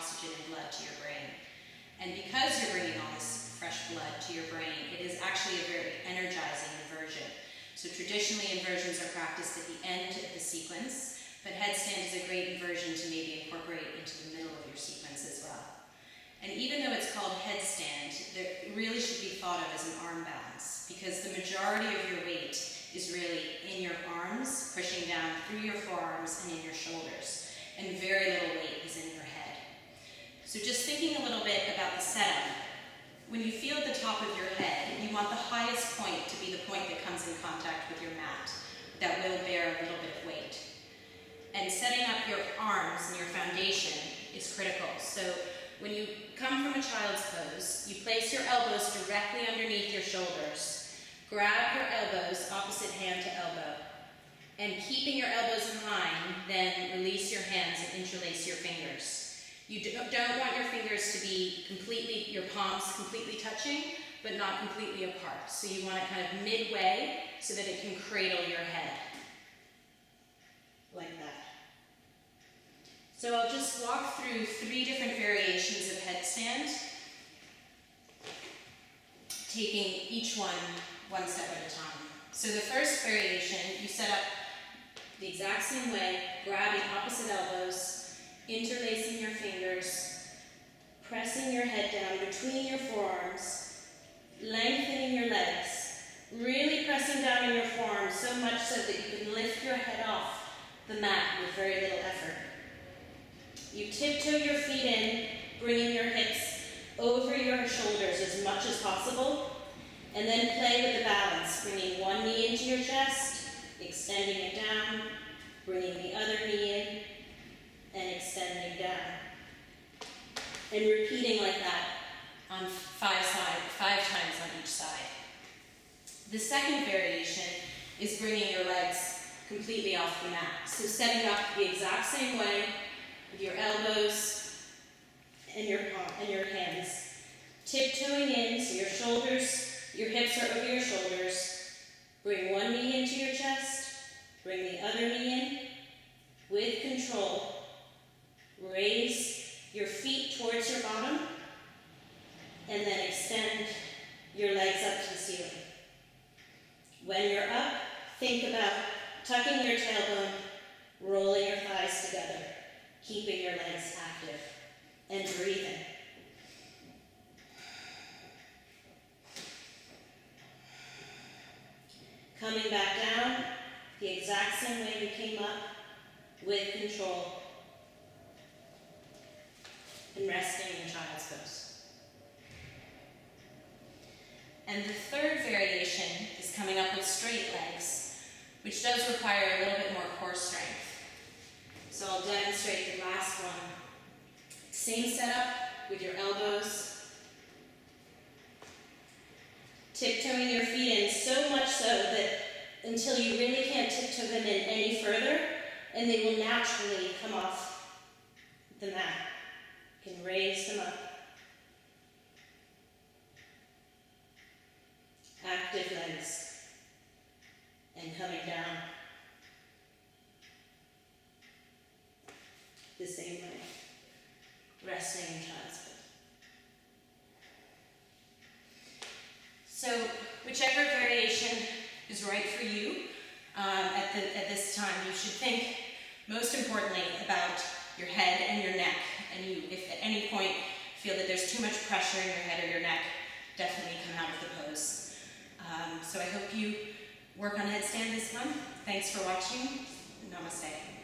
oxygen and blood to your brain. And because you're bringing all this fresh blood to your brain, it is actually a very energizing inversion. So traditionally, inversions are practiced at the end of the sequence, but headstand is a great inversion to maybe incorporate into the middle of your sequence as well. And even though it's called headstand, it really should be thought of as an arm balance, because the majority of your weight is really in your arms, pushing down through your forearms and in your shoulders, and very little weight is in your head. So just thinking a little bit about the setup, when you feel at the top of your head, you want the highest point to be the point that comes in contact with your mat, that will bear a little bit of weight. And setting up your arms and your foundation is critical. So when you come from a child's pose, you place your elbows directly underneath your shoulders. Grab your elbows, opposite hand to elbow. And keeping your elbows in line, then release your hands and interlace your fingers. You don't want your fingers to be completely, your palms completely touching, but not completely apart. So you want it kind of midway so that it can cradle your head. Like that. So I'll just walk through 3 different variations of headstand, taking each one step at a time. So the first variation, you set up the exact same way, grabbing opposite elbows, interlacing your fingers, pressing your head down between your forearms, lengthening your legs, really pressing down on your forearms so much so that you can lift your head off the mat with very little effort. You tiptoe your feet in, bringing your hips over your shoulders as much as possible, and then play with the balance, bringing one knee into your chest, extending it down, bringing the other knee in, and extending down. And repeating like that on 5 times on each side. The second variation is bringing your legs completely off the mat. So setting up the exact same way with your elbows and your hands. Tiptoeing in, so your shoulders, your hips are over your shoulders. Bring one knee into your chest, bring the other knee in. With control, raise your feet towards your bottom, and then extend your legs up to the ceiling. When you're up, think about tucking your tailbone, rolling your thighs together, keeping your legs active, and breathing. Coming back down, the exact same way you came up, with control, and resting in child's pose. And the third variation is coming up with straight legs, which does require a little bit more core strength. So I'll demonstrate the last one. Same setup with your elbows. Tiptoeing your feet in so much so that until you really can't tiptoe them in any further, and they will naturally come off the mat. You can raise them up. Active legs. And coming down the same way. Resting in child's pose. So whichever variation is right for you at this time, you should think most importantly about your head and your neck. And you, if at any point feel that there's too much pressure in your head or your neck, definitely come out of the pose. So I hope you work on headstand this month. Thanks for watching. Namaste.